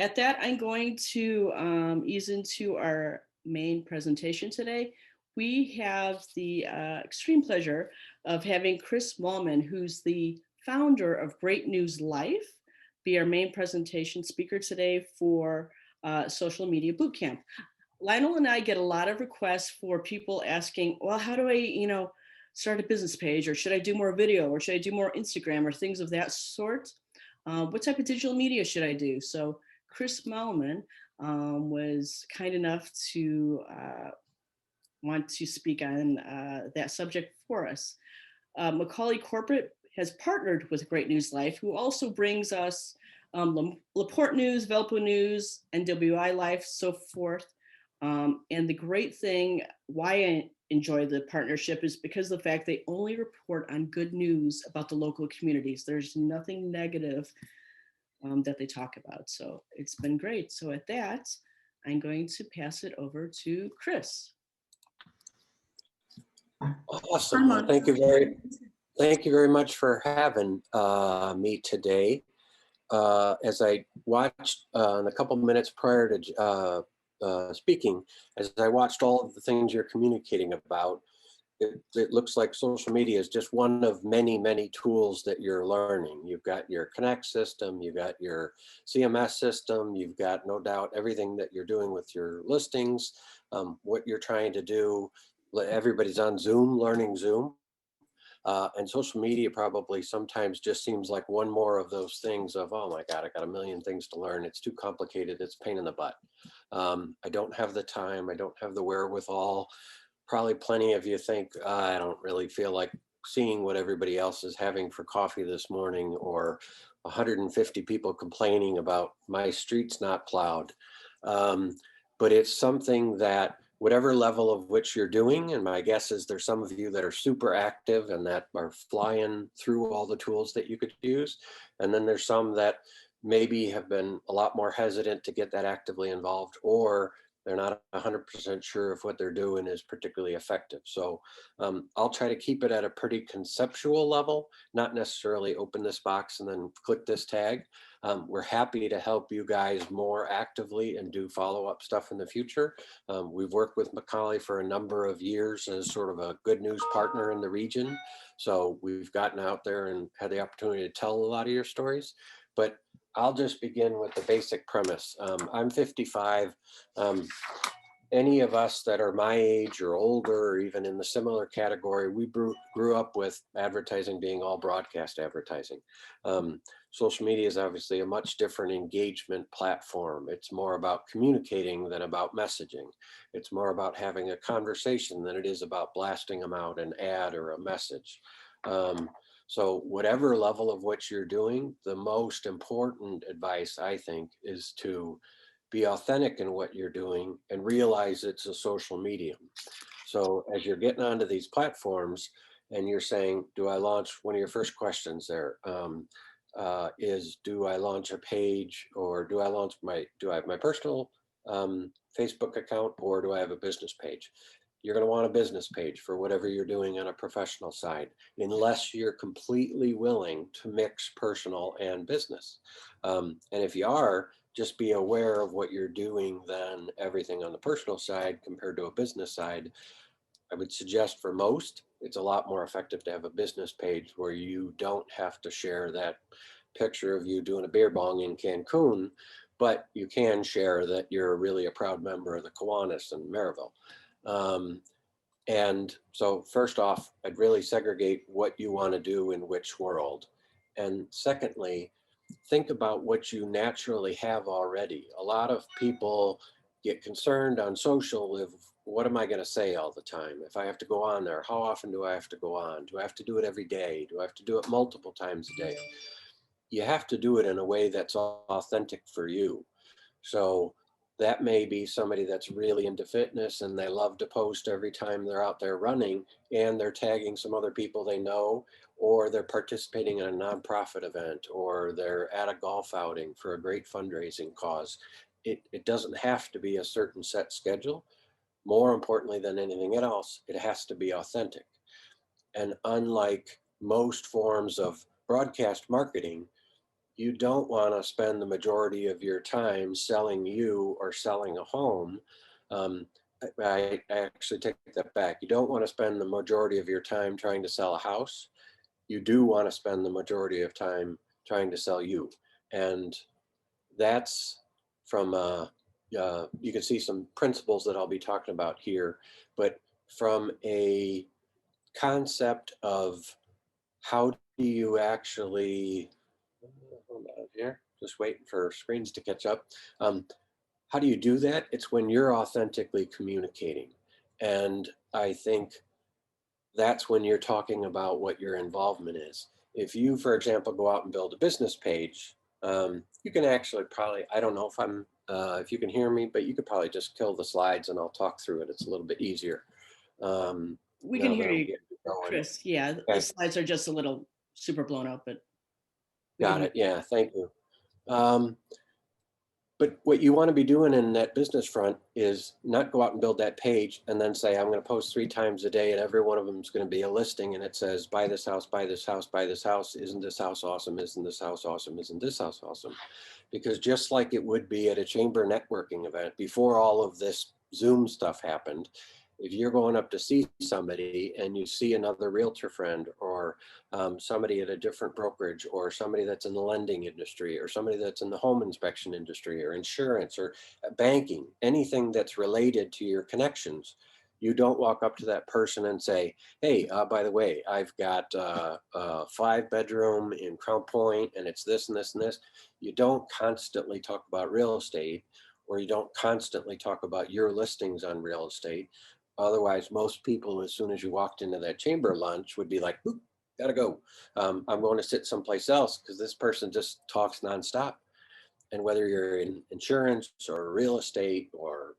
at that, I'm going to ease into our main presentation today. We have the extreme pleasure of having Chris Mahlmann, who's the founder of Great News Life, be our main presentation speaker today for Social Media Bootcamp. Lionel and I get a lot of requests for people asking, well, how do I, start a business page, or should I do more video, or should I do more Instagram, or things of that sort? What type of digital media should I do? So Chris Mahlmann was kind enough to want to speak on that subject for us. Macaulay Corporate has partnered with Great News Life, who also brings us Laporte News, Velpo News, NWI Life, so forth. And the great thing, why I enjoy the partnership, is because of the fact they only report on good news about the local communities. There's nothing negative that they talk about. So it's been great. So at that, I'm going to pass it over to Chris. Awesome. Well, thank you very much for having me today. As I watched in a couple minutes prior to speaking, as I watched all of the things you're communicating about, it looks like social media is just one of many, many tools that you're learning. You've got your Connect system, you've got your CMS system, you've got no doubt everything that you're doing with your listings, what you're trying to do. Everybody's on Zoom, learning Zoom. And social media probably sometimes just seems like one more of those things of, oh my God, I got a million things to learn. It's too complicated. It's a pain in the butt. I don't have the time. I don't have the wherewithal. Probably plenty of you think, I don't really feel like seeing what everybody else is having for coffee this morning, or 150 people complaining about my street's not plowed. But it's something that whatever level of which you're doing, and my guess is there's some of you that are super active and that are flying through all the tools that you could use. And then there's some that maybe have been a lot more hesitant to get that actively involved, or they're not 100% sure if what they're doing is particularly effective. So I'll try to keep it at a pretty conceptual level, not necessarily open this box and then click this tag. We're happy to help you guys more actively and do follow-up stuff in the future. We've worked with Macaulay for a number of years as sort of a good news partner in the region. So we've gotten out there and had the opportunity to tell a lot of your stories. But I'll just begin with the basic premise. I'm 55. Any of us that are my age or older, or even in the similar category, we grew up with advertising being all broadcast advertising. Social media is obviously a much different engagement platform. It's more about communicating than about messaging. It's more about having a conversation than it is about blasting them out an ad or a message. So whatever level of what you're doing, the most important advice, I think, is to be authentic in what you're doing and realize it's a social medium. So as you're getting onto these platforms and you're saying, do I launch, one of your first questions there is, do I launch a page, or do I have my personal Facebook account, or do I have a business page? You're going to want a business page for whatever you're doing on a professional side, unless you're completely willing to mix personal and business. And if you are, just be aware of what you're doing then everything on the personal side compared to a business side. I would suggest for most, it's a lot more effective to have a business page where you don't have to share that picture of you doing a beer bong in Cancun, but you can share that you're really a proud member of the Kiwanis in Maryville. And so first off, I'd really segregate what you want to do in which world. And secondly, think about what you naturally have already. A lot of people get concerned on social of, what am I going to say all the time? If I have to go on there, how often do I have to go on? Do I have to do it every day? Do I have to do it multiple times a day? You have to do it in a way that's authentic for you. So that may be somebody that's really into fitness and they love to post every time they're out there running, and they're tagging some other people they know, or they're participating in a nonprofit event, or they're at a golf outing for a great fundraising cause. It doesn't have to be a certain set schedule. More importantly than anything else, it has to be authentic. And unlike most forms of broadcast marketing, you don't want to spend the majority of your time selling you or selling a home. Um, I actually take that back. You don't want to spend the majority of your time trying to sell a house. You do want to spend the majority of time trying to sell you. And that's from, you can see some principles that I'll be talking about here, but from a concept of how do you actually, hold on here, just waiting for screens to catch up. How do you do that? It's when you're authentically communicating. And I think that's when you're talking about what your involvement is. If you, for example, go out and build a business page, you can actually probably, I don't know if you can hear me, but you could probably just kill the slides and I'll talk through it. It's a little bit easier. We can Now hear that I'm you, getting going. Chris. Yeah, the Okay, slides are just a little super blown out, but we can got hear. it. Yeah, thank you. Um, But what you want to be doing in that business front is not go out and build that page and then say, I'm going to post 3 times a day and every one of them is going to be a listing. And it says, buy this house, buy this house, buy this house. Isn't this house awesome? Isn't this house awesome? Isn't this house awesome? Because just like it would be at a chamber networking event before all of this Zoom stuff happened, if you're going up to see somebody and you see another realtor friend or somebody at a different brokerage or somebody that's in the lending industry or somebody that's in the home inspection industry or insurance or banking, anything that's related to your connections, you don't walk up to that person and say, hey, by the way, I've got a 5-bedroom in Crown Point and it's this and this and this. You don't constantly talk about real estate, or you don't constantly talk about your listings on real estate. Otherwise, most people, as soon as you walked into that chamber lunch, would be like, gotta go. I'm going to sit someplace else because this person just talks nonstop. And whether you're in insurance or real estate or,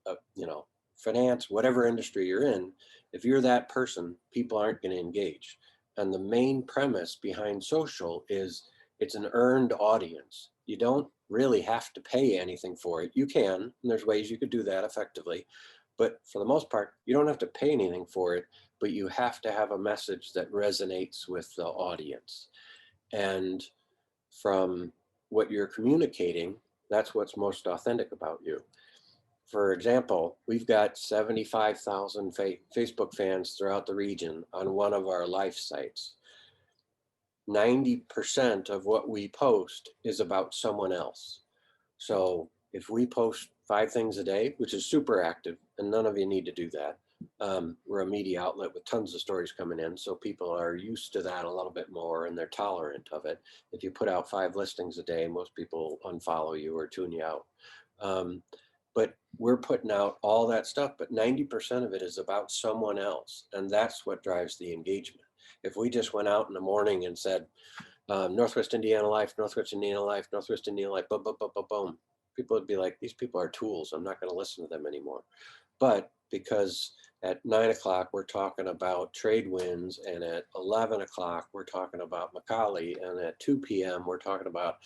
finance, whatever industry you're in, if you're that person, people aren't going to engage. And the main premise behind social is it's an earned audience. You don't really have to pay anything for it. You can, and there's ways you could do that effectively. But for the most part, you don't have to pay anything for it, but you have to have a message that resonates with the audience. And from what you're communicating, that's what's most authentic about you. For example, we've got 75,000 Facebook fans throughout the region on one of our life sites. 90% of what we post is about someone else. So if we post 5 things a day, which is super active, and none of you need to do that. We're a media outlet with tons of stories coming in, so people are used to that a little bit more and they're tolerant of it. If you put out 5 listings a day, most people unfollow you or tune you out. But we're putting out all that stuff, but 90% of it is about someone else, and that's what drives the engagement. If we just went out in the morning and said, Northwest Indiana Life, Northwest Indiana Life, Northwest Indiana Life, boom, boom, boom, boom, boom. People would be like, these people are tools. I'm not going to listen to them anymore. But because at 9 o'clock, we're talking about trade winds, and at 11 o'clock, we're talking about Macaulay, and at 2 p.m., we're talking about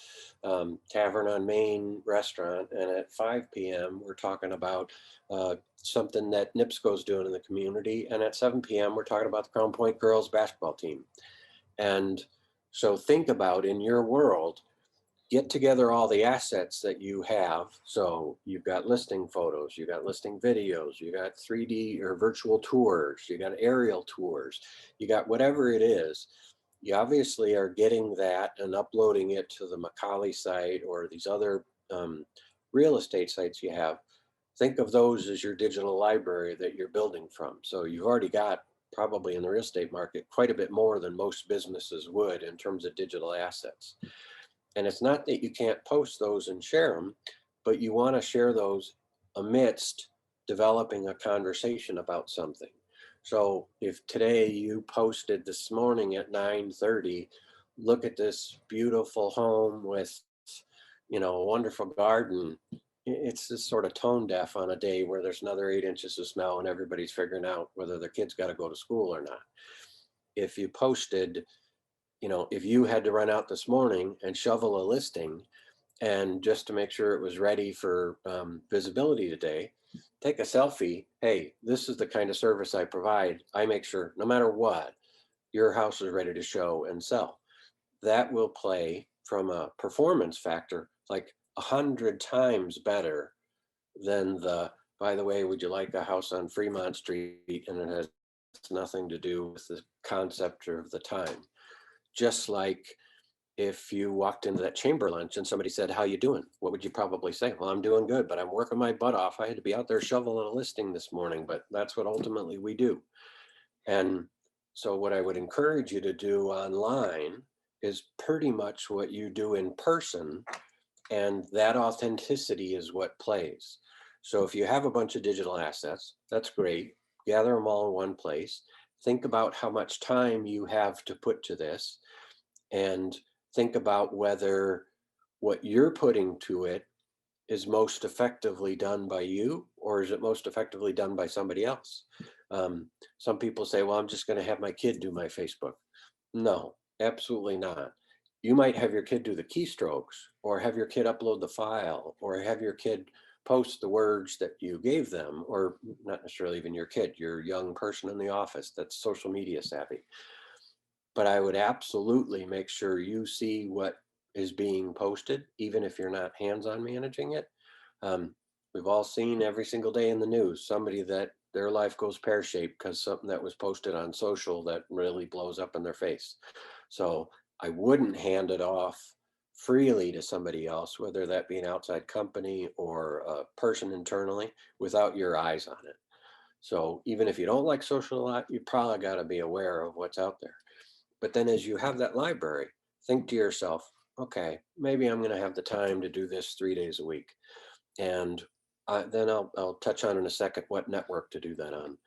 Tavern on Main restaurant, and at 5 p.m., we're talking about something that NIPSCO's doing in the community, and at 7 p.m., we're talking about the Crown Point girls basketball team. And so think about, in your world, get together all the assets that you have. So you've got listing photos, you got listing videos, you got 3D or virtual tours, you got aerial tours, you got whatever it is. You obviously are getting that and uploading it to the Macaulay site or these other real estate sites you have. Think of those as your digital library that you're building from. So you've already got, probably in the real estate market, quite a bit more than most businesses would in terms of digital assets. And it's not that you can't post those and share them, but you want to share those amidst developing a conversation about something. So if today you posted this morning at 9:30, look at this beautiful home with, a wonderful garden. It's just sort of tone deaf on a day where there's another 8 inches of snow and everybody's figuring out whether their kids got to go to school or not. If you posted, if you had to run out this morning and shovel a listing, and just to make sure it was ready for visibility today, take a selfie. Hey, this is the kind of service I provide. I make sure no matter what, your house is ready to show and sell. That will play from a performance factor, like 100 times better than the, by the way, would you like a house on Fremont Street? And it has nothing to do with the concept of the time. Just like if you walked into that chamber lunch and somebody said, how you doing? What would you probably say? Well, I'm doing good, but I'm working my butt off. I had to be out there shoveling a listing this morning, but that's what ultimately we do. And so what I would encourage you to do online is pretty much what you do in person, and that authenticity is what plays. So if you have a bunch of digital assets, that's great. Gather them all in one place. Think about how much time you have to put to this, and think about whether what you're putting to it is most effectively done by you, or is it most effectively done by somebody else? Some people say, well, I'm just going to have my kid do my Facebook. No, absolutely not. You might have your kid do the keystrokes, or have your kid upload the file, or have your kid post the words that you gave them, or not necessarily even your kid, your young person in the office that's social media savvy. But I would absolutely make sure you see what is being posted, even if you're not hands-on managing it. We've all seen every single day in the news somebody that their life goes pear-shaped because something that was posted on social that really blows up in their face. So I wouldn't hand it off freely to somebody else, whether that be an outside company or a person internally, without your eyes on it. So even if you don't like social a lot, you probably got to be aware of what's out there. But then as you have that library, think to yourself, okay, maybe I'm going to have the time to do this 3 days a week. And then I'll touch on in a second what network to do that on.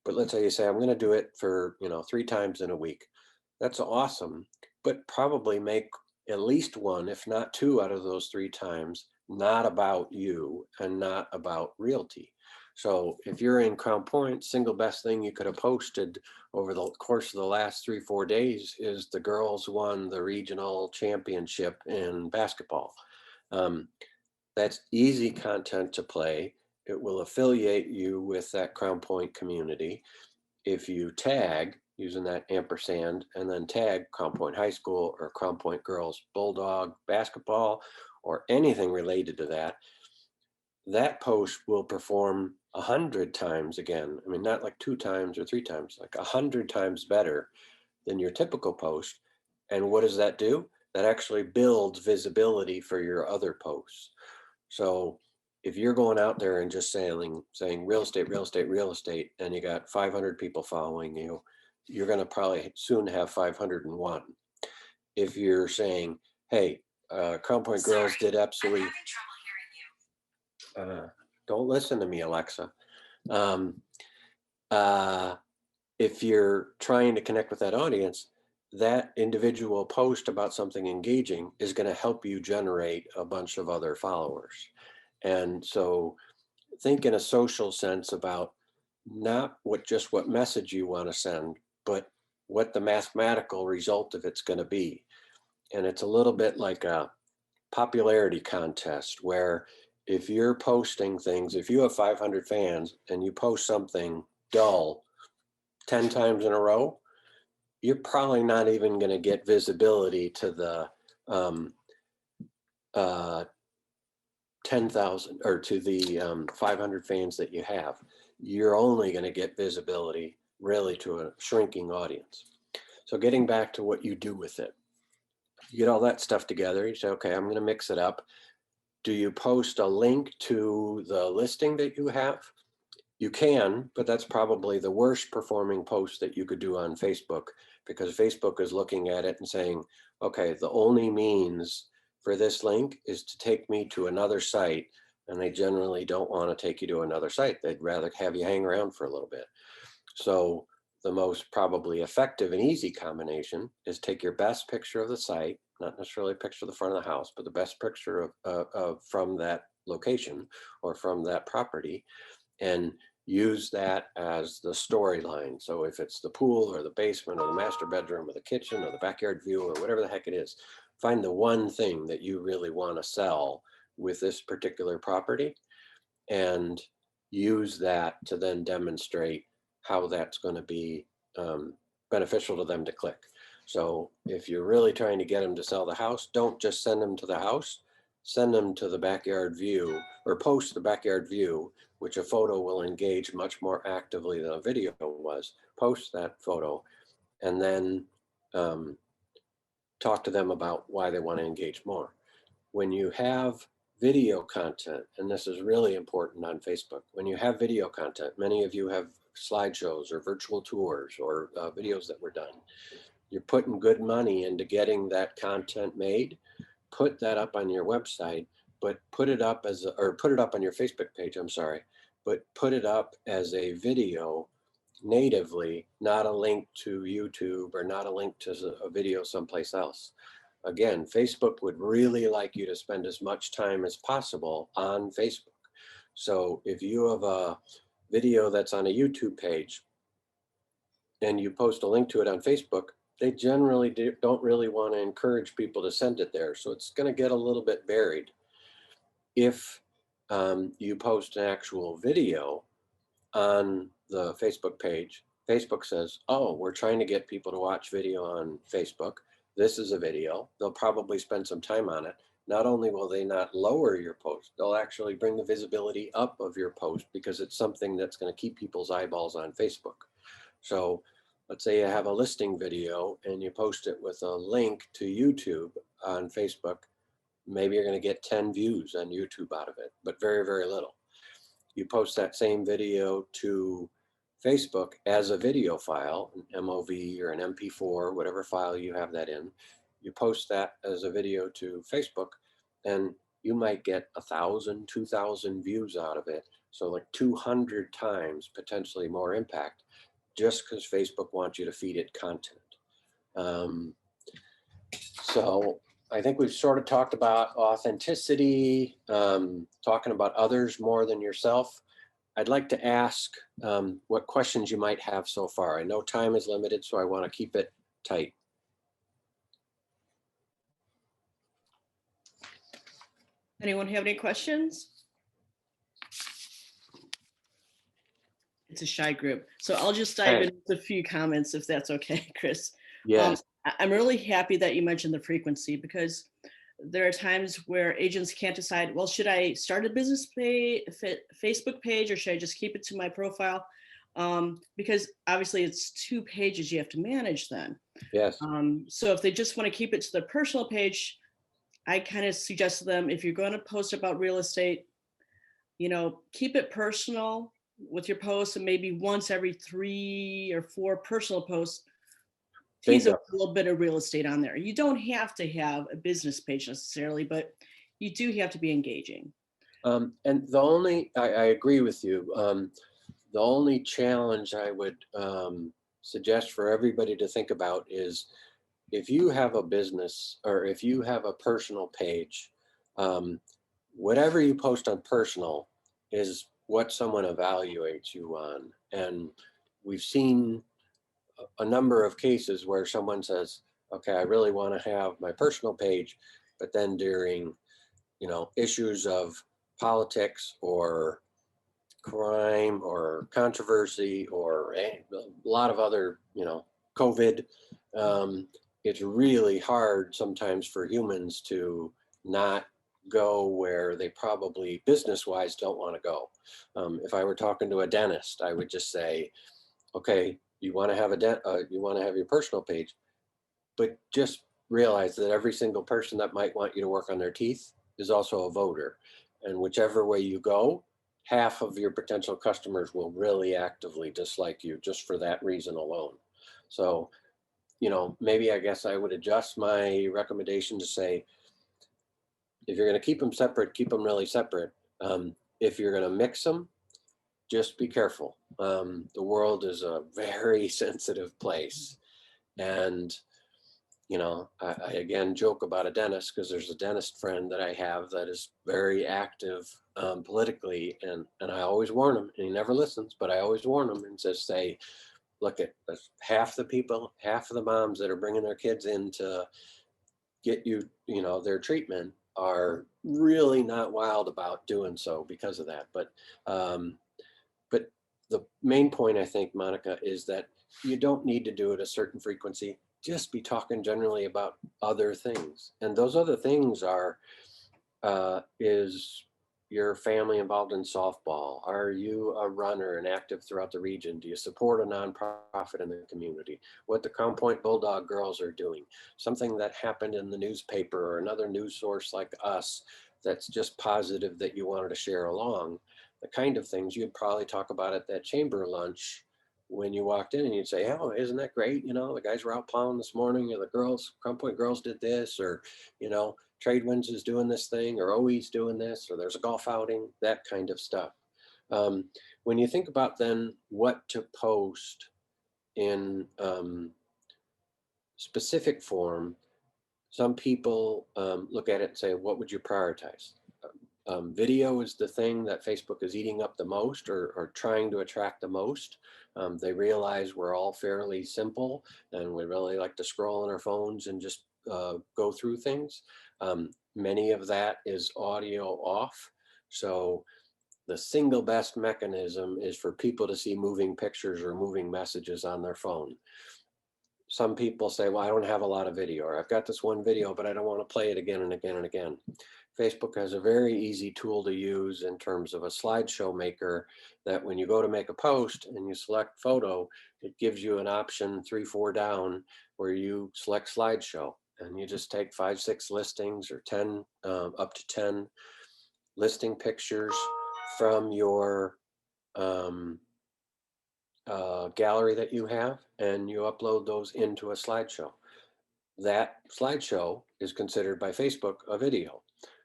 But let's say you say, I'm going to do it for, 3 times in a week. That's awesome, but probably make at least one, if not 2 out of those 3 times, not about you and not about realty. So if you're in Crown Point, single best thing you could have posted over the course of the last 3-4 days is the girls won the regional championship in basketball. That's easy content to play. It will affiliate you with that Crown Point community. If you tag using that ampersand and then tag Crown Point High School or Crown Point Girls Bulldog basketball or anything related to that, that post will perform 100 times again. I mean, not like 2 times or 3 times, like 100 times better than your typical post. And what does that do? That actually builds visibility for your other posts. So if you're going out there and just saying real estate, real estate, real estate, and you got 500 people following you, you're going to probably soon have 501. If you're saying, hey, Crown Point Girls did absolutely. Don't listen to me, Alexa. If you're trying to connect with that audience, that individual post about something engaging is going to help you generate a bunch of other followers. And so think in a social sense about not what message you want to send, but what the mathematical result of it's going to be. And it's a little bit like a popularity contest where if you're posting things, if you have 500 fans and you post something dull 10 times in a row, you're probably not even going to get visibility to the 10,000 or to the 500 fans that you have. You're only going to get visibility really to a shrinking audience. So getting back to what you do with it, you get all that stuff together. You say, okay, I'm going to mix it up. Do you post a link to the listing that you have? You can, but that's probably the worst performing post that you could do on Facebook, because Facebook is looking at it and saying, okay, the only means for this link is to take me to another site. And they generally don't want to take you to another site. They'd rather have you hang around for a little bit. So the most probably effective and easy combination is take your best picture of the site, not necessarily a picture of the front of the house, but the best picture of from that location or from that property, and use that as the storyline. So if it's the pool or the basement or the master bedroom or the kitchen or the backyard view or whatever the heck it is, find the one thing that you really want to sell with this particular property and use that to then demonstrate how that's going to be beneficial to them to click. So if you're really trying to get them to sell the house, don't just send them to the house, send them to the backyard view, or post the backyard view, which a photo will engage much more actively than a video was. Post that photo and then talk to them about why they want to engage more. When you have video content, and this is really important on Facebook, when you have video content, many of you have slideshows or virtual tours or videos that were done. You're putting good money into getting that content made. Put that up on your website, but put it up as or put it up on your Facebook page, I'm sorry, but put it up as a video natively, not a link to YouTube or not a link to a video someplace else. Again, Facebook would really like you to spend as much time as possible on Facebook. So if you have a video that's on a YouTube page and you post a link to it on Facebook, they generally don't really want to encourage people to send it there. So it's going to get a little bit buried. If you post an actual video on the Facebook page, Facebook says, oh, we're trying to get people to watch video on Facebook. This is a video. They'll probably spend some time on it. Not only will they not lower your post, they'll actually bring the visibility up of your post because it's something that's going to keep people's eyeballs on Facebook. So let's say you have a listing video and you post it with a link to YouTube on Facebook. Maybe you're going to get 10 views on YouTube out of it, but very, very little. You post that same video to Facebook as a video file, an MOV or an MP4, whatever file you have that in. You post that as a video to Facebook and you might get 1,000, 2,000 views out of it. So like 200 times potentially more impact just because Facebook wants you to feed it content. So I think we've sort of talked about authenticity, talking about others more than yourself. I'd like to ask what questions you might have so far. I know time is limited, so I want to keep it tight. Anyone have any questions? It's a shy group. So I'll just dive into a few comments if that's okay, Chris. Yes. I'm really happy that you mentioned the frequency because there are times where agents can't decide, well, should I start a business page, Facebook page, or should I just keep it to my profile? Because obviously it's 2 pages you have to manage then. Yes. So if they just want to keep it to the personal page, I kind of suggest to them, if you're going to post about real estate, keep it personal with your posts, and maybe once every 3 or 4 personal posts, tease a little bit of real estate on there. You don't have to have a business page necessarily, but you do have to be engaging. And I agree with you. The only challenge I would suggest for everybody to think about is if you have a business or if you have a personal page, whatever you post on personal is what someone evaluates you on. And we've seen a number of cases where someone says, okay, I really want to have my personal page, but then during, issues of politics or crime or controversy or a lot of other, COVID, it's really hard sometimes for humans to not go where they probably business-wise don't want to go. If I were talking to a dentist, I would just say, okay, you want to have you want to have your personal page, but just realize that every single person that might want you to work on their teeth is also a voter. And whichever way you go, half of your potential customers will really actively dislike you just for that reason alone. So, maybe I guess I would adjust my recommendation to say, if you're going to keep them separate, keep them really separate. If you're going to mix them, just be careful. The world is a very sensitive place. And, I again joke about a dentist because there's a dentist friend that I have that is very active politically. And I always warn him, and he never listens, but I always warn him and say, look, at half the people, half of the moms that are bringing their kids in to get their treatment are really not wild about doing so because of that. But the main point, I think, Monica, is that you don't need to do it a certain frequency. just be talking generally about other things. And those other things are, is your family involved in softball? Are you a runner and active throughout the region? Do you support a nonprofit in the community? What the Crown Point Bulldog girls are doing? Something that happened in the newspaper or another news source like us that's just positive that you wanted to share along. The kind of things you'd probably talk about at that chamber lunch when you walked in, and you'd say, oh, isn't that great? You know, the guys were out plowing this morning, or the girls, Crown Point girls did this, or, you know, Tradewinds is doing this thing, or OE's doing this, or there's a golf outing, that kind of stuff. When you think about then what to post in specific form, some people look at it and say, what would you prioritize? Video is the thing that Facebook is eating up the most, or trying to attract the most. They realize we're all fairly simple and we really like to scroll on our phones and just go through things. Many of that is audio off. So the single best mechanism is for people to see moving pictures or moving messages on their phone. Some people say, well, I don't have a lot of video, or I've got this one video, but I don't want to play it again and again and again. Facebook has a very easy tool to use in terms of a slideshow maker, that when you go to make a post and you select photo, it gives you an option 3, 4 down where you select slideshow, and you just take 5, 6 listings, or 10, up to 10 listing pictures from your gallery that you have, and you upload those into a slideshow. That slideshow is considered by Facebook a video.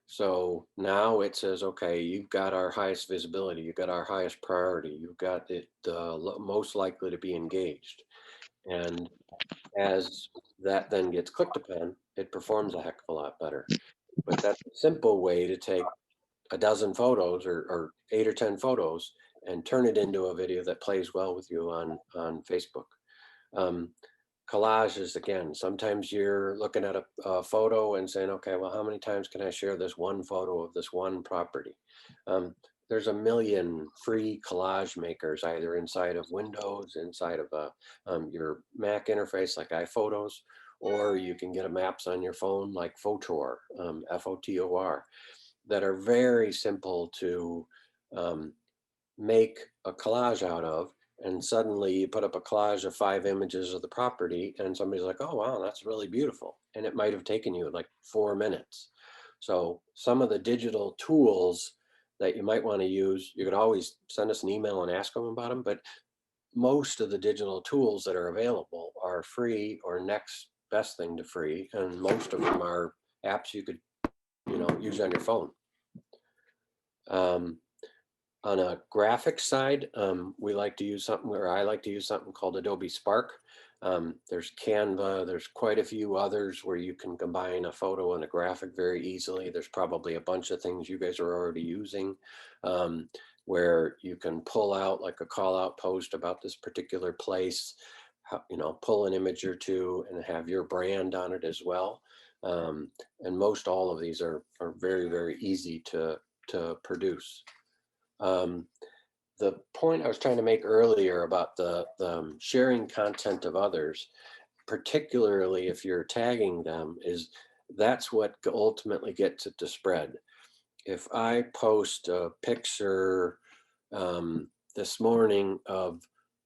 So now it says, okay, you've got our highest visibility, you've got our highest priority, you've got it most likely to be engaged. And as that then gets clicked upon, it performs a heck of a lot better. But that's a simple way to take a dozen photos, or 8 or 10 photos, and turn it into a video that plays well with you on Facebook. Collages, again, sometimes you're looking at a photo and saying, okay, well, how many times can I share this one photo of this one property? There's a million free collage makers, either inside of Windows, inside of your Mac interface like iPhotos, or you can get a maps on your phone like Photor, F-O-T-O-R, that are very simple to make a collage out of. And suddenly you put up a collage of 5 images of the property, and somebody's like, oh, wow, that's really beautiful. And it might have taken you like 4 minutes. So some of the digital tools that you might want to use, you could always send us an email and ask them about them. But most of the digital tools that are available are free or next best thing to free. And most of them are apps you could, use on your phone. On a graphics side, we like to use something, or I like to use something called Adobe Spark. There's Canva, there's quite a few others where you can combine a photo and a graphic very easily. There's probably a bunch of things you guys are already using, where you can pull out like a call out post about this particular place, pull an image or two and have your brand on it as well. And most all of these are very, very easy to produce. The point I was trying to make earlier about the sharing content of others, particularly if you're tagging them, is that's what ultimately gets it to spread. If I post a picture this morning of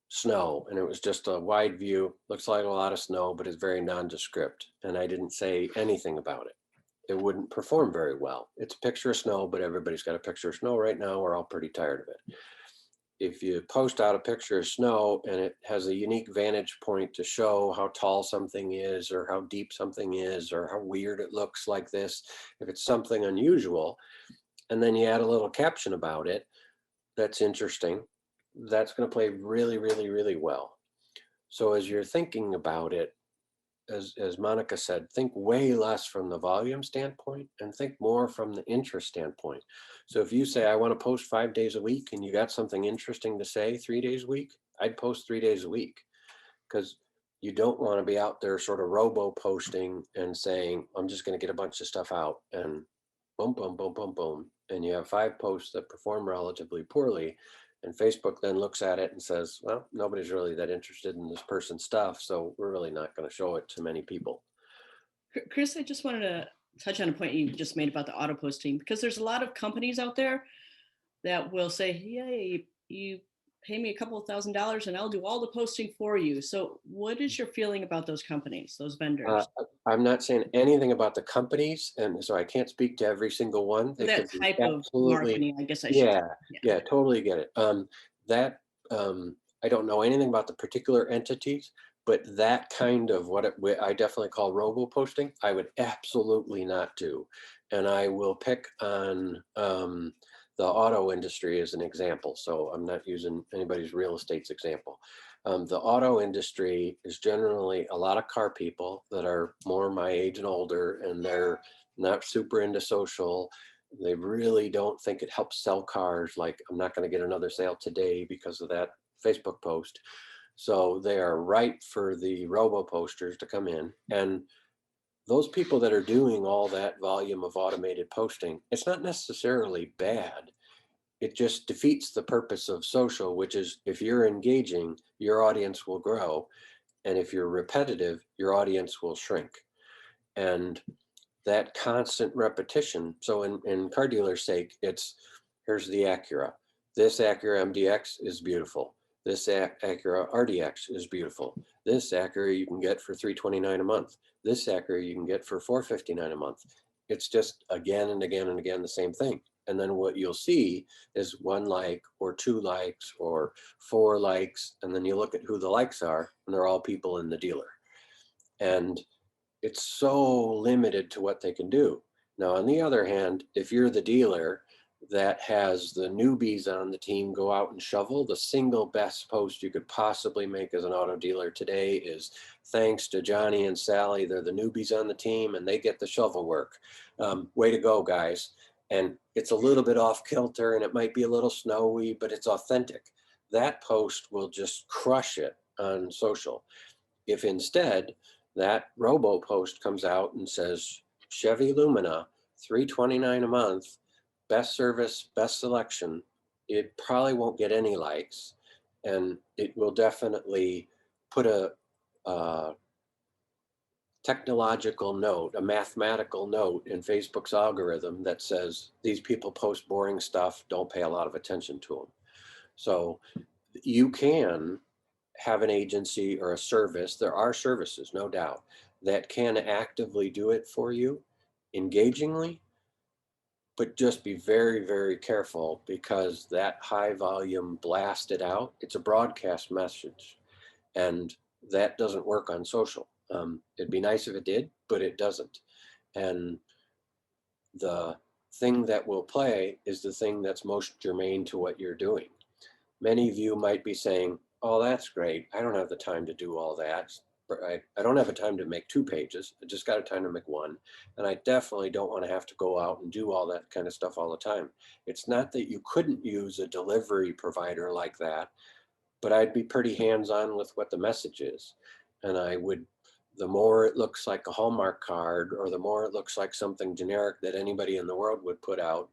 snow, and it was just a wide view, looks like a lot of snow, but it's very nondescript, and I didn't say anything about it, it wouldn't perform very well. It's a picture of snow, but everybody's got a picture of snow right now. We're all pretty tired of it. If you post out a picture of snow and it has a unique vantage point to show how tall something is, or how deep something is, or how weird it looks like this, if it's something unusual, and then you add a little caption about it that's interesting, that's going to play really, really, really well. So as you're thinking about it, as Monica said, think way less from the volume standpoint and think more from the interest standpoint. So if you say, I want to post 5 days a week, and you got something interesting to say 3 days a week, I'd post 3 days a week, because you don't want to be out there sort of robo posting and saying, I'm just going to get a bunch of stuff out and boom, boom, boom, boom, boom. And you have 5 posts that perform relatively poorly. And Facebook then looks at it and says, well, nobody's really that interested in this person's stuff, so we're really not going to show it to many people. Chris, I just wanted to touch on a point you just made about the auto posting, because there's a lot of companies out there that will say, "Hey, you pay me a couple of $1,000 and I'll do all the posting for you." So what is your feeling about those companies, those vendors? I'm not saying anything about the companies, and so I can't speak to every single one. Or They that could be type of absolutely, marketing, I guess I should say. yeah, Yeah. yeah, totally get it. That I don't know anything about the particular entities, but that kind of what I definitely call robo posting, I would absolutely not do. And I will pick on the auto industry as an example. So I'm not using anybody's real estate's example. The auto industry is generally a lot of car people that are more my age and older, and they're not super into social. They really don't think it helps sell cars. Like, I'm not going to get another sale today because of that Facebook post. So they are ripe for the robo posters to come in. And those people that are doing all that volume of automated posting, it's not necessarily bad. It just defeats the purpose of social, which is if you're engaging, your audience will grow. And if you're repetitive, your audience will shrink. And that constant repetition. So in car dealers' sake, it's here's the Acura. This Acura MDX is beautiful. This Acura RDX is beautiful. This Acura you can get for $329 a month. This Acura you can get for $459 a month. It's just again and again and again the same thing. And then what you'll see is 1 like or 2 likes or 4 likes. And then you look at who the likes are, and they're all people in the dealer. And it's so limited to what they can do. Now, on the other hand, if you're the dealer that has the newbies on the team go out and shovel, the single best post you could possibly make as an auto dealer today is thanks to Johnny and Sally. They're the newbies on the team and they get the shovel work. Way to go, guys. And it's a little bit off kilter and it might be a little snowy, but it's authentic. That post will just crush it on social. If instead that robo post comes out and says Chevy Lumina, $329 a month, best service, best selection, it probably won't get any likes, and it will definitely put a technological note, a mathematical note in Facebook's algorithm that says these people post boring stuff, don't pay a lot of attention to them. So you can have an agency or a service, there are services, no doubt, that can actively do it for you engagingly, but just be very, very careful because that high volume blasted out, it's a broadcast message, and that doesn't work on social. It'd be nice if it did, but it doesn't. And the thing that will play is the thing that's most germane to what you're doing. Many of you might be saying, oh, that's great. I don't have the time to do all that. I don't have the time to make 2 pages. I just got a time to make 1. And I definitely don't want to have to go out and do all that kind of stuff all the time. It's not that you couldn't use a delivery provider like that, but I'd be pretty hands-on with what the message is. And I would, the more it looks like a Hallmark card or the more it looks like something generic that anybody in the world would put out,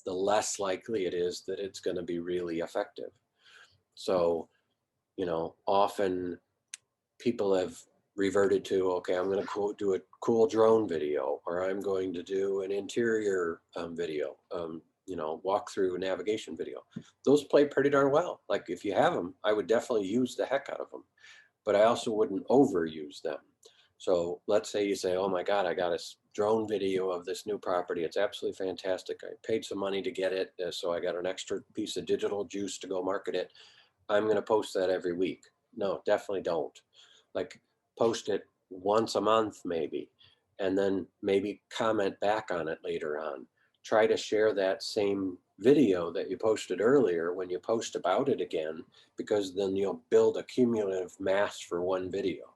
the less likely it is that it's going to be really effective. So, often people have reverted to, okay, I'm going to do a cool drone video, or I'm going to do an interior video, walkthrough navigation video. Those play pretty darn well. Like if you have them, I would definitely use the heck out of them, but I also wouldn't overuse them. So let's say you say, oh my God, I got a drone video of this new property. It's absolutely fantastic. I paid some money to get it. So I got an extra piece of digital juice to go market it. I'm going to post that every week. No, definitely don't. Like post it once a month maybe, and then maybe comment back on it later on. Try to share that same video that you posted earlier when you post about it again, because then you'll build a cumulative mass for one video.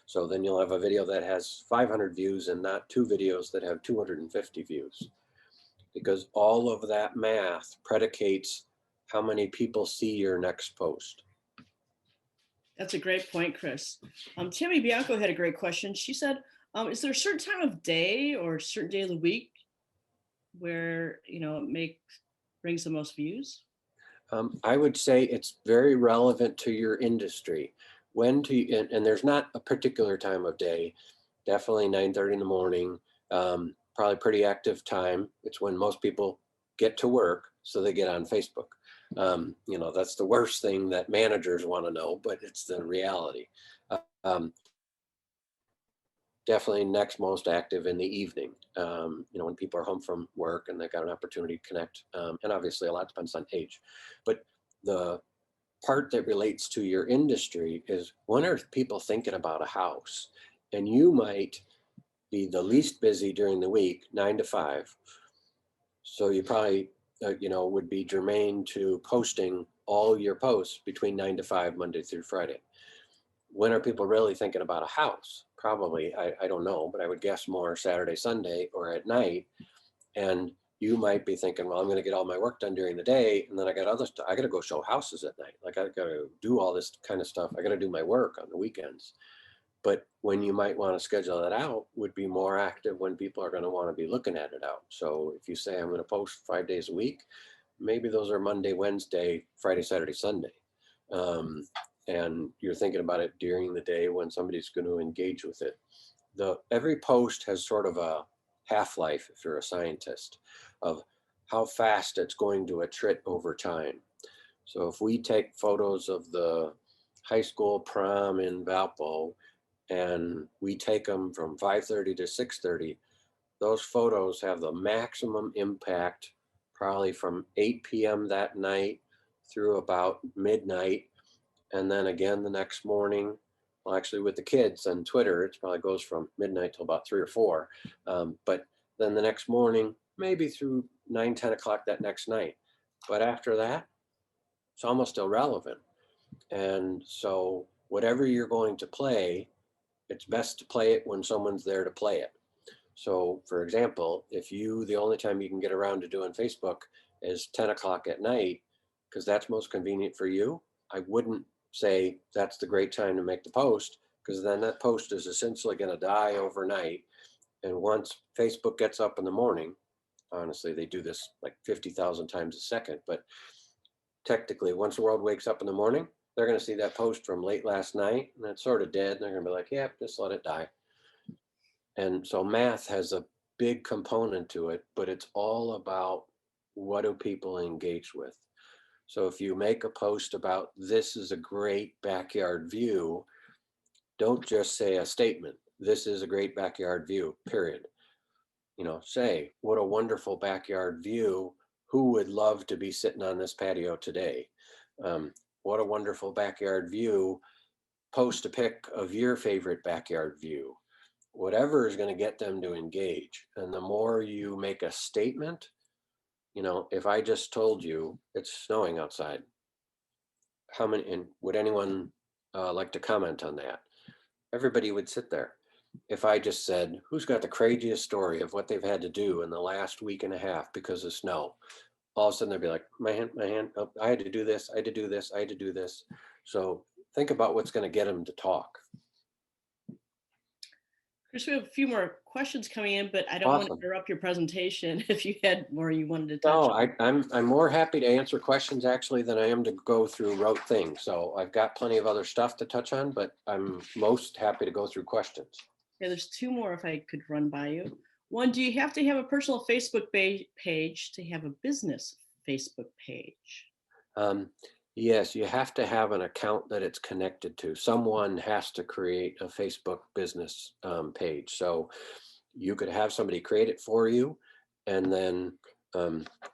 So then you'll have a video that has 500 views and not 2 videos that have 250 views, because all of that math predicates how many people see your next post. That's a great point, Chris. Tammy Bianco had a great question. She said, is there a certain time of day or a certain day of the week where, it brings the most views? I would say it's very relevant to your industry. When to, and there's not a particular time of day, definitely 9:30 in the morning, probably pretty active time. It's when most people get to work, so they get on Facebook. That's the worst thing that managers want to know, but it's the reality. Um, Definitely next most active in the evening, when people are home from work and they've got an opportunity to connect. And obviously a lot depends on age, but the part that relates to your industry is, when are people thinking about a house? And you might be the least busy during the week, 9 to 5. So you probably, would be germane to posting all your posts between 9 to 5, Monday through Friday. When are people really thinking about a house? Probably, I don't know, but I would guess more Saturday, Sunday, or at night. And you might be thinking, well, I'm going to get all my work done during the day, and then I got other stuff. I got to go show houses at night. Like, I got to do all this kind of stuff. I got to do my work on the weekends. But when you might want to schedule that out would be more active when people are going to want to be looking at it out. So if you say, I'm going to post 5 days a week, maybe those are Monday, Wednesday, Friday, Saturday, Sunday. And you're thinking about it during the day when somebody's going to engage with it. Every post has sort of a half-life, if you're a scientist, of how fast it's going to attrit over time. So if we take photos of the high school prom in Valpo and we take them from 5:30 to 6:30, those photos have the maximum impact probably from 8 p.m. that night through about midnight, and then again the next morning. Well, actually, with the kids on Twitter, it probably goes from midnight till about 3 or 4. But then the next morning, maybe through 9, 10 o'clock that next night. But after that, it's almost irrelevant. And so, whatever you're going to play, it's best to play it when someone's there to play it. So, for example, if the only time you can get around to doing Facebook is 10 o'clock at night, because that's most convenient for you, I wouldn't say that's the great time to make the post, because then that post is essentially going to die overnight. And once Facebook gets up in the morning, honestly, they do this like 50,000 times a second, but technically, once the world wakes up in the morning, they're going to see that post from late last night and it's sort of dead. And they're going to be like, yeah, just let it die. And so math has a big component to it, but it's all about, what do people engage with? So if you make a post about, this is a great backyard view, don't just say a statement, this is a great backyard view, period. Say, what a wonderful backyard view. Who would love to be sitting on this patio today? What a wonderful backyard view. Post a pic of your favorite backyard view. Whatever is going to get them to engage. And the more you make a statement, if I just told you it's snowing outside, how many, and would anyone like to comment on that? Everybody would sit there. If I just said, who's got the craziest story of what they've had to do in the last week and a half because of snow? All of a sudden they'd be like, my hand, oh, I had to do this, I had to do this, I had to do this. So think about what's going to get them to talk. Chris, we have a few more questions coming in, but I don't want to Awesome. interrupt your presentation if you had more you wanted to touch No, on. I'm more happy to answer questions actually than I am to go through rote things. So I've got plenty of other stuff to touch on, but I'm most happy to go through questions. Yeah, there's two more if I could run by you. One, do you have to have a personal Facebook page to have a business Facebook page? Yes, you have to have an account that it's connected to. Someone has to create a Facebook business page. So you could have somebody create it for you, and then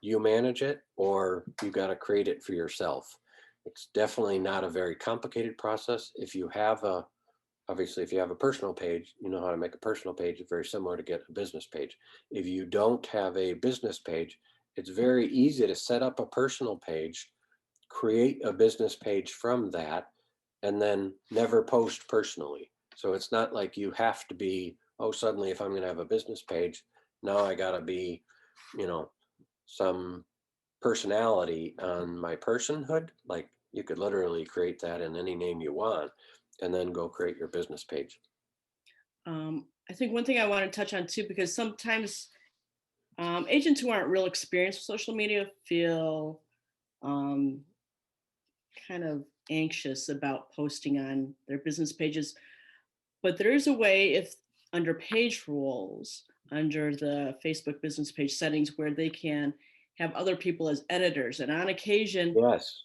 you manage it, or you got to create it for yourself. It's definitely not a very complicated process. Obviously, if you have a personal page, you know how to make a personal page. It's very similar to get a business page. If you don't have a business page, it's very easy to set up a personal page, create a business page from that, and then never post personally. So it's not like you have to be, oh, suddenly if I'm going to have a business page, now I got to be, some personality on my personhood. Like, you could literally create that in any name you want and then go create your business page. I think one thing I want to touch on too, because sometimes agents who aren't real experienced with social media feel kind of anxious about posting on their business pages. But there is a way, if under page rules, under the Facebook business page settings, where they can have other people as editors. And on occasion, Yes.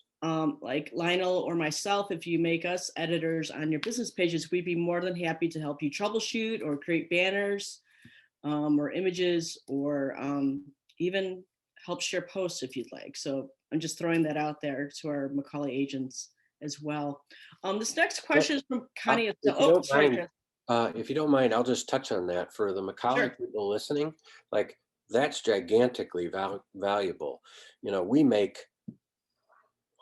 like Lionel or myself, if you make us editors on your business pages, we'd be more than happy to help you troubleshoot or create banners or images, or even help share posts if you'd like. So I'm just throwing that out there to our Macaulay agents as well. This next question is from Connie. If you Oh, don't sorry, mind, Chris. if you don't mind, I'll just touch on that for the Macaulay Sure. people listening. Like, that's gigantically valuable. You know, we make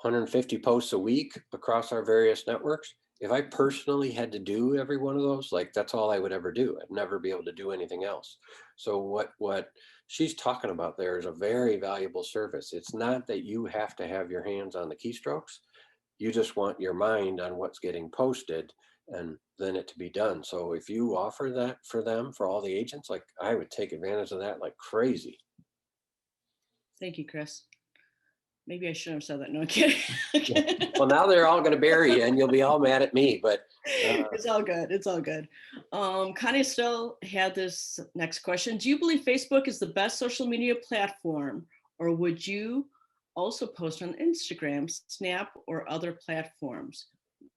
150 posts a week across our various networks. If I personally had to do every one of those, like, that's all I would ever do. I'd never be able to do anything else. So what she's talking about there is a very valuable service. It's not that you have to have your hands on the keystrokes. You just want your mind on what's getting posted and then it to be done. So if you offer that for them, for all the agents, like, I would take advantage of that like crazy. Thank you, Chris. Maybe I shouldn't have said that. No, I'm kidding. Well, now they're all going to bury you and you'll be all mad at me, but it's all good. It's all good. Connie still had this next question. Do you believe Facebook is the best social media platform, or would you also post on Instagram, Snap, or other platforms?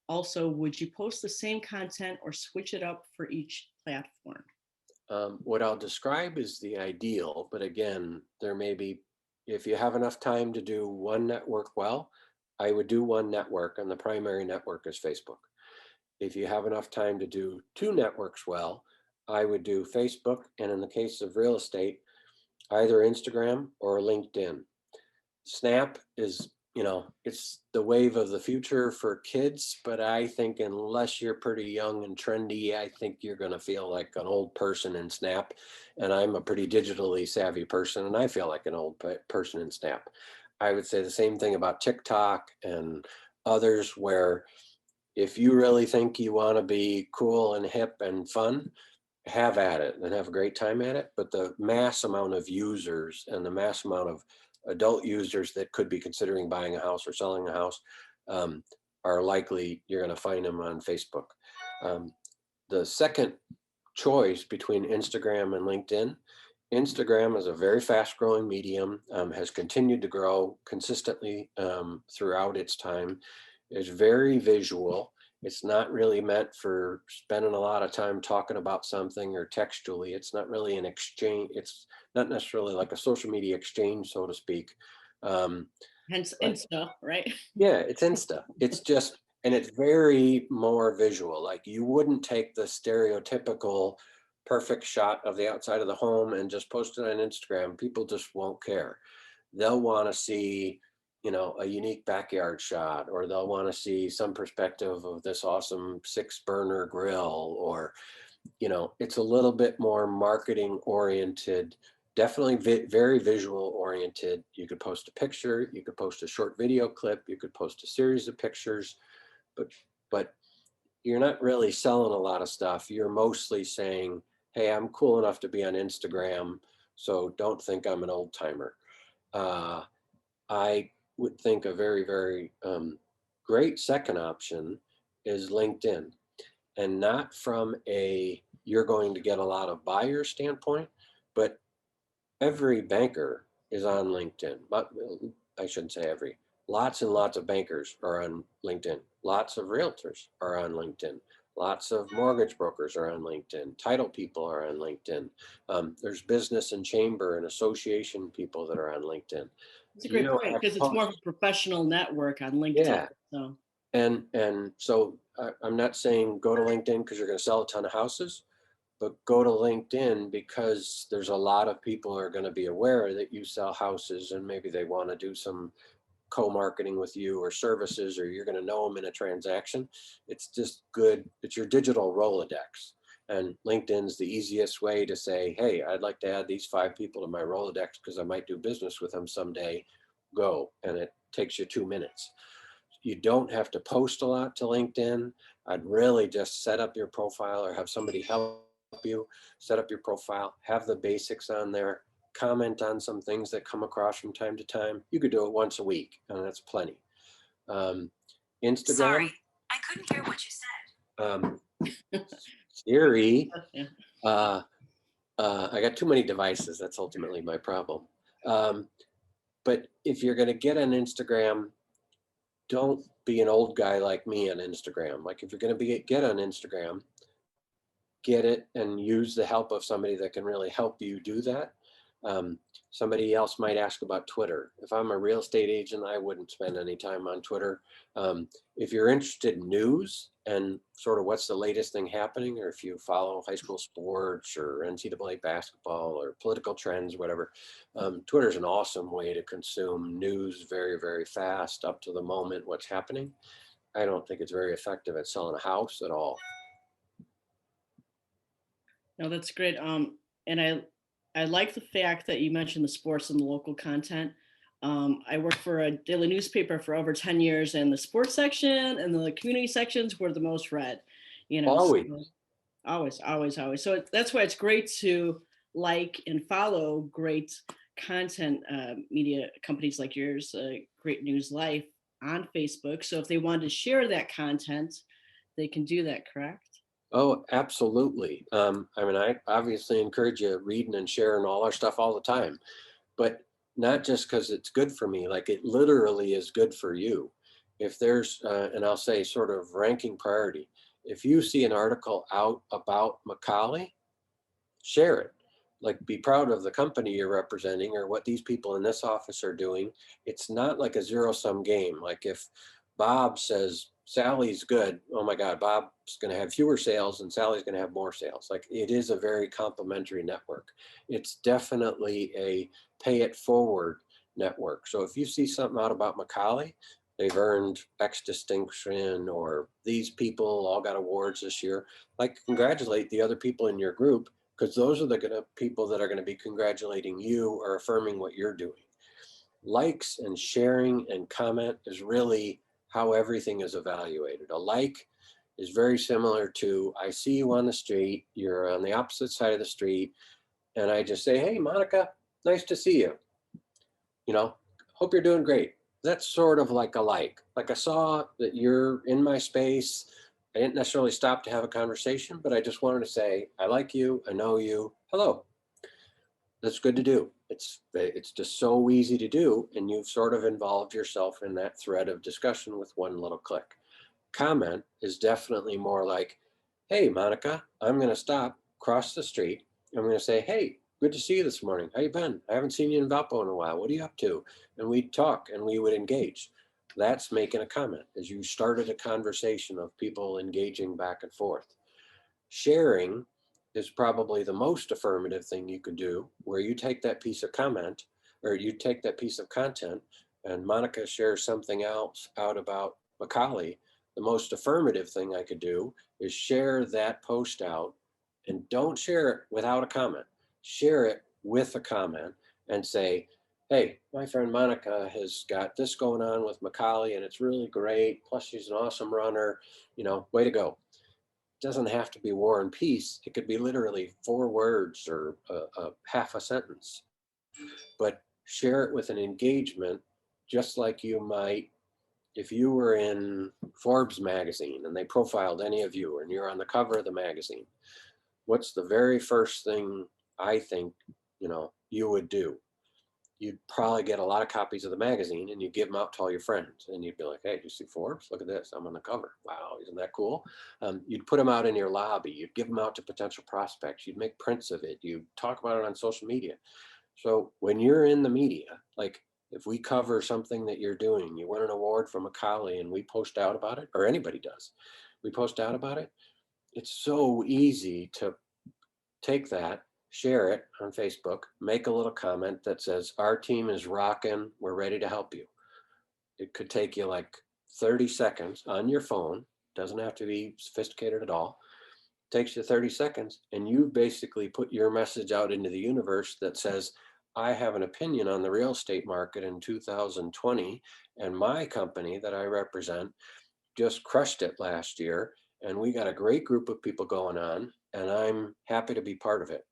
Also, would you post the same content or switch it up for each platform? what I'll describe is the ideal, but again, there may be, if you have enough time to do one network well, I would do one network and the primary network is Facebook. If you have enough time to do two networks well, I would do Facebook, and in the case of real estate, either Instagram or LinkedIn. Snap is, you know, it's the wave of the future for kids, but I think unless you're pretty young and trendy, I think you're going to feel like an old person in Snap. And I'm a pretty digitally savvy person, and I feel like an old person in Snap. I would say the same thing about TikTok and others, where if you really think you want to be cool and hip and fun, have at it and have a great time at it. But the mass amount of users and the mass amount of adult users that could be considering buying a house or selling a house are likely you're going to find them on Facebook. The second choice between Instagram and LinkedIn. Instagram is a very fast growing medium, has continued to grow consistently throughout its time. It's very visual. It's not really meant for spending a lot of time talking about something or textually. It's not really an exchange. It's not necessarily like a social media exchange, so to speak. Hence But Insta, right? yeah, it's Insta. It's just, and it's very more visual. Like, you wouldn't take the stereotypical perfect shot of the outside of the home and just post it on Instagram. People just won't care. They'll want to see, you know, a unique backyard shot, or they'll want to see some perspective of this awesome 6-burner grill, or, you know, it's a little bit more marketing oriented, definitely very visual oriented. You could post a picture, you could post a short video clip, you could post a series of pictures, but you're not really selling a lot of stuff. You're mostly saying, hey, I'm cool enough to be on Instagram, so don't think I'm an old timer. I would think a very, very great second option is LinkedIn, and not from a you're going to get a lot of buyers standpoint, but every banker is on LinkedIn. But I shouldn't say every. Lots and lots of bankers are on LinkedIn. Lots of realtors are on LinkedIn. Lots of mortgage brokers are on LinkedIn. Title people are on LinkedIn. There's business and chamber and association people that are on LinkedIn. It's a You great don't point have to because it's more of post. a professional network on LinkedIn. Yeah, So and so I'm not saying go to LinkedIn because you're going to sell a ton of houses, but go to LinkedIn because there's a lot of people who are going to be aware that you sell houses, and maybe they want to do some co-marketing with you or services, or you're going to know them in a transaction. It's just good. It's your digital Rolodex. And LinkedIn's the easiest way to say, hey, I'd like to add these 5 people to my Rolodex because I might do business with them someday. Go. And it takes you 2 minutes. You don't have to post a lot to LinkedIn. I'd really just set up your profile or have somebody help you set up your profile, have the basics on there, comment on some things that come across from time to time. You could do it once a week, and that's plenty. Instagram. Sorry, I couldn't hear what you said. Siri. Yeah. I got too many devices. That's ultimately my problem. But if you're going to get on Instagram, don't be an old guy like me on Instagram. Like if you're going to get on Instagram, get it and use the help of somebody that can really help you do that. Somebody else might ask about Twitter. If I'm a real estate agent, I wouldn't spend any time on Twitter. If you're interested in news and sort of what's the latest thing happening, or if you follow high school sports or NCAA basketball or political trends, whatever, Twitter is an awesome way to consume news very, very fast up to the moment what's happening. I don't think it's very effective at selling a house at all. No, that's great. And I like the fact that you mentioned the sports and the local content. I worked for a daily newspaper for over 10 years, and the sports section and the community sections were the most read. You know, Always. so always. So that's why it's great to like and follow great content media companies like yours, Great News Life on Facebook. So if they want to share that content, they can do that, correct? Oh, absolutely. I mean, I obviously encourage you reading and sharing all our stuff all the time, but not just because it's good for me, like it literally is good for you. If there's, and I'll say sort of ranking priority, if you see an article out about Macaulay, share it. Like be proud of the company you're representing or what these people in this office are doing. It's not like a zero-sum game. Like if Bob says Sally's good, oh my God, Bob's going to have fewer sales and Sally's going to have more sales. Like it is a very complementary network. It's definitely a pay it forward network. So if you see something out about Macaulay, they've earned X distinction, or these people all got awards this year, like congratulate the other people in your group, because those are the people that are going to be congratulating you or affirming what you're doing. Likes and sharing and comment is really how everything is evaluated. A like is very similar to, I see you on the street, you're on the opposite side of the street, and I just say, hey, Monica, nice to see you. You know, hope you're doing great. That's sort of like a like. Like I saw that you're in my space. I didn't necessarily stop to have a conversation, but I just wanted to say, I like you, I know you, hello. That's good to do. It's just so easy to do, and you've sort of involved yourself in that thread of discussion with one little click. Comment is definitely more like, hey, Monica, I'm going to stop, cross the street. I'm going to say, hey, good to see you this morning. How you been? I haven't seen you in Valpo in a while. What are you up to? And we'd talk and we would engage. That's making a comment, as you started a conversation of people engaging back and forth. Sharing is probably the most affirmative thing you could do, where you take that piece of comment or you take that piece of content and Monica shares something else out about Macaulay. The most affirmative thing I could do is share that post out, and don't share it without a comment. Share it with a comment and say, hey, my friend Monica has got this going on with Macaulay and it's really great. Plus she's an awesome runner, you know, way to go. Doesn't have to be War and Peace. It could be literally 4 words or a half a sentence, but share it with an engagement, just like you might if you were in Forbes magazine and they profiled any of you and you're on the cover of the magazine. What's the very first thing I think, you know, you would do? You'd probably get a lot of copies of the magazine and you give them out to all your friends, and you'd be like, hey, do you see Forbes? Look at this, I'm on the cover. Wow, isn't that cool? You'd put them out in your lobby, you'd give them out to potential prospects, you'd make prints of it, you talk about it on social media. So when you're in the media, like if we cover something that you're doing, you won an award from Macaulay and we post out about it, or anybody does, we post out about it, it's so easy to take that, share it on Facebook, make a little comment that says, our team is rocking, we're ready to help you. It could take you like 30 seconds on your phone, doesn't have to be sophisticated at all. It takes you 30 seconds and you basically put your message out into the universe that says, I have an opinion on the real estate market in 2020, and my company that I represent just crushed it last year, and we got a great group of people going on, and I'm happy to be part of it.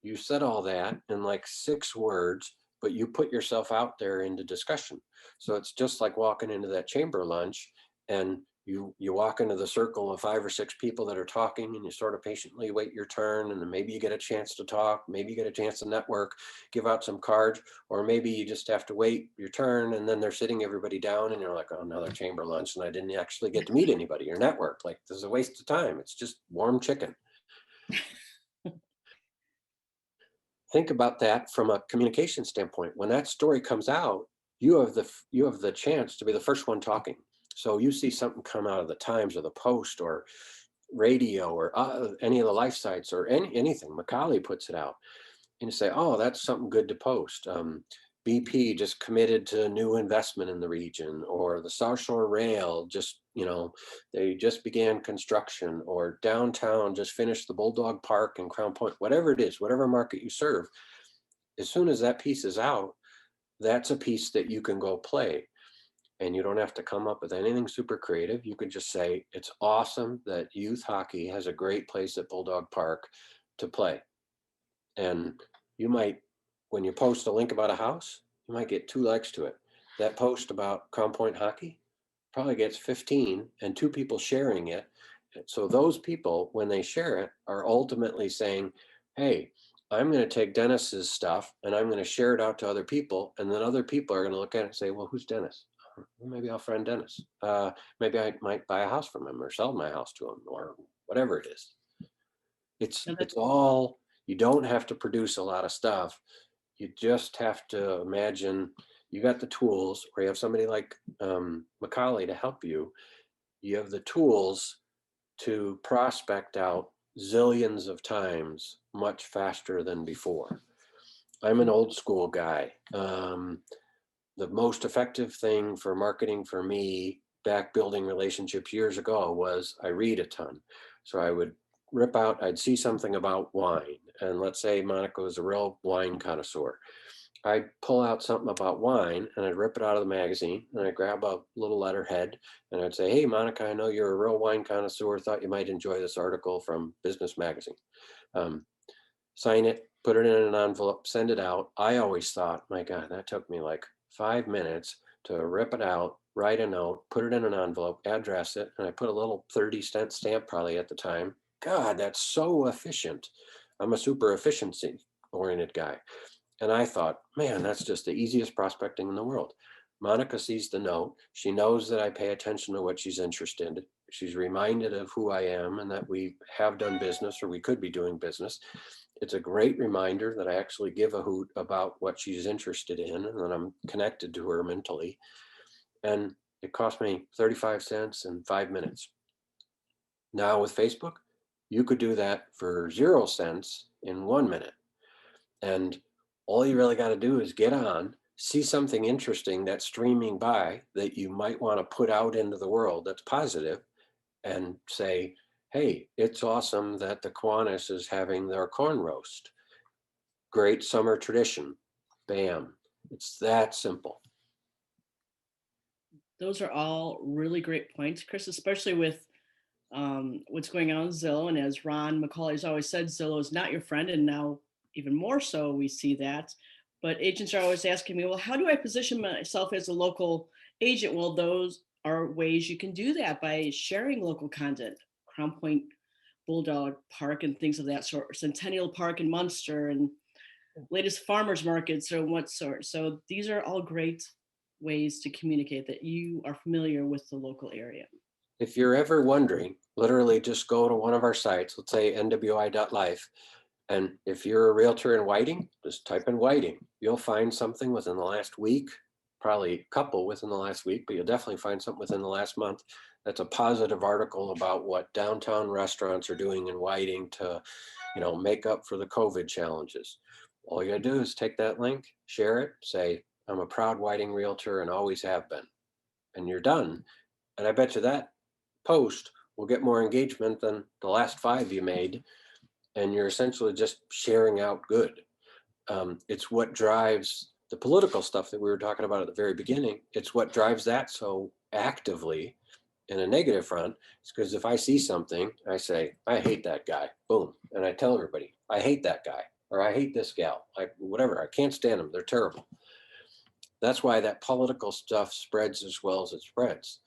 You said all that in like 6 words, but you put yourself out there into discussion. So it's just like walking into that chamber lunch and you walk into the circle of 5 or 6 people that are talking, and you sort of patiently wait your turn, and then maybe you get a chance to talk, maybe you get a chance to network, give out some cards, or maybe you just have to wait your turn, and then they're sitting everybody down, and you're like, oh, another chamber lunch, and I didn't actually get to meet anybody or network. Like, this is a waste of time. It's just warm chicken. Think about that from a communication standpoint. When that story comes out, you have the chance to be the first one talking. So you see something come out of the Times or the Post or radio or any of the life sites or anything. Macaulay puts it out, and you say, oh, that's something good to post. BP just committed to a new investment in the region, or the South Shore Rail just, they just began construction, or downtown just finished the Bulldog Park and Crown Point, whatever it is, whatever market you serve. As soon as that piece is out, that's a piece that you can go play. And you don't have to come up with anything super creative. You could just say, it's awesome that youth hockey has a great place at Bulldog Park to play. And you might, when you post a link about a house, you might get 2 likes to it. That post about Crown Point hockey probably gets 15 and 2 people sharing it. So those people, when they share it, are ultimately saying, hey, I'm going to take Dennis's stuff and I'm going to share it out to other people. And then other people are going to look at it and say, well, who's Dennis? Well, maybe I'll friend Dennis. Maybe I might buy a house from him or sell my house to him or whatever it is. It's all, you don't have to produce a lot of stuff. You just have to imagine you got the tools, or you have somebody like Macaulay to help you. You have the tools to prospect out zillions of times much faster than before. I'm an old school guy. The most effective thing for marketing for me back building relationships years ago was I read a ton. So I would I'd see something about wine. And let's say Monica was a real wine connoisseur. I'd pull out something about wine and I'd rip it out of the magazine and I'd grab a little letterhead and I'd say, hey, Monica, I know you're a real wine connoisseur. Thought you might enjoy this article from Business Magazine. Sign it, put it in an envelope, send it out. I always thought, my God, that took me like 5 minutes to rip it out, write a note, put it in an envelope, address it, and I put a little 30-cent stamp probably at the time. God, that's so efficient. I'm a super efficiency oriented guy. And I thought, man, that's just the easiest prospecting in the world. Monica sees the note. She knows that I pay attention to what she's interested in. She's reminded of who I am and that we have done business or we could be doing business. It's a great reminder that I actually give a hoot about what she's interested in and that I'm connected to her mentally. And it cost me 35 cents and 5 minutes. Now with Facebook, you could do that for 0 cents in 1 minute. And all you really got to do is get on, see something interesting that's streaming by that you might want to put out into the world that's positive, and say, hey, it's awesome that the Kiwanis is having their corn roast. Great summer tradition. Bam. It's that simple. Those are all really great points, Chris, especially with what's going on with Zillow. And as Ron McCauley's always said, Zillow is not your friend. And now even more so, we see that. But agents are always asking me, well, how do I position myself as a local agent? Well, those are ways you can do that by sharing local content. Crown Point Bulldog Park and things of that sort, Centennial Park in Munster, and latest farmers markets or what sort. So these are all great ways to communicate that you are familiar with the local area. If you're ever wondering, literally just go to one of our sites, let's say nwi.life. And if you're a realtor in Whiting, just type in Whiting. You'll find something within the last week, probably a couple within the last week, but you'll definitely find something within the last month. That's a positive article about what downtown restaurants are doing in Whiting to, make up for the COVID challenges. All you gotta do is take that link, share it, say, I'm a proud Whiting realtor and always have been, and you're done. And I bet you that post will get more engagement than the last 5 you made. And you're essentially just sharing out good. It's what drives the political stuff that we were talking about at the very beginning. It's what drives that so actively in a negative front. It's because if I see something, I say, I hate that guy, boom. And I tell everybody, I hate that guy, or I hate this gal, whatever, I can't stand them, they're terrible. That's why that political stuff spreads as well as it spreads.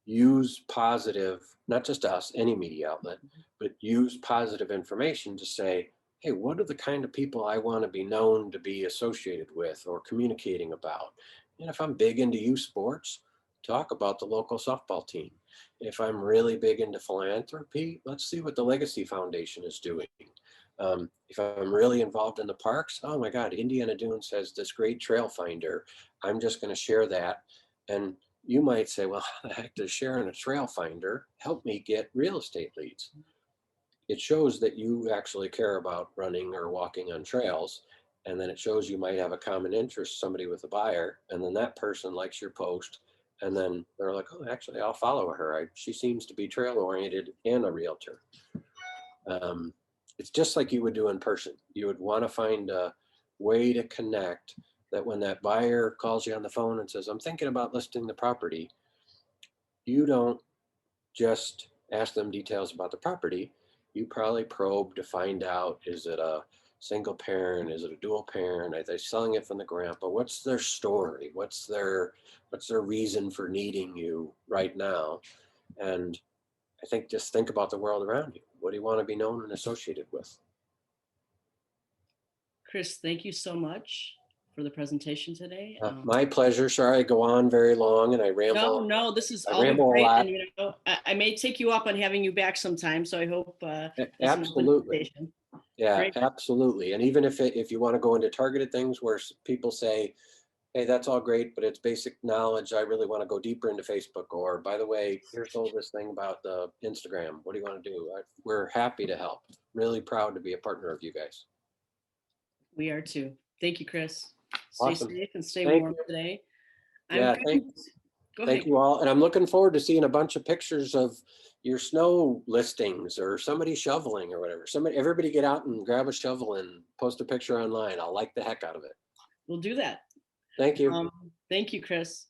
use positive, not just us, any media outlet, but use positive information to say, hey, what are the kind of people I want to be known to be associated with or communicating about? And if I'm big into youth sports, talk about the local softball team. If I'm really big into philanthropy, let's see what the Legacy Foundation is doing. If I'm really involved in the parks, oh my God, Indiana Dunes has this great trail finder. I'm just going to share that. And you might say, well, how the heck does sharing a trail finder help me get real estate leads? It shows that you actually care about running or walking on trails. And then it shows you might have a common interest, somebody with a buyer, and then that person likes your post. And then they're like, oh, actually, I'll follow her. She seems to be trail oriented and a realtor. It's just like you would do in person. You would want to find a way to connect that when that buyer calls you on the phone and says, I'm thinking about listing the property, you don't just ask them details about the property. You probably probe to find out, is it a single parent? Is it a dual parent? Are they selling it from the grandpa? What's their story? What's their reason for needing you right now? And I think just think about the world around you. What do you want to be known and associated with? Chris, thank you so much for the presentation today. My pleasure. Sorry I go on very long and I ramble. No, this is I all ramble a great. lot. And you know, I may take you up on having you back sometime. So I hope Absolutely. Yeah, Great. absolutely. And even if you want to go into targeted things where people say, hey, that's all great, but it's basic knowledge. I really want to go deeper into Facebook. Or by the way, here's all this thing about the Instagram. What do you want to do? We're happy to help. Really proud to be a partner of you guys. We are too. Thank you, Chris. Awesome. Stay safe and stay Thank warm you. today. Yeah, thank you all. And I'm looking forward to seeing a bunch of pictures of your snow listings or somebody shoveling or whatever. Everybody get out and grab a shovel and post a picture online. I'll like the heck out of it. We'll do that. Thank you. Thank you, Chris.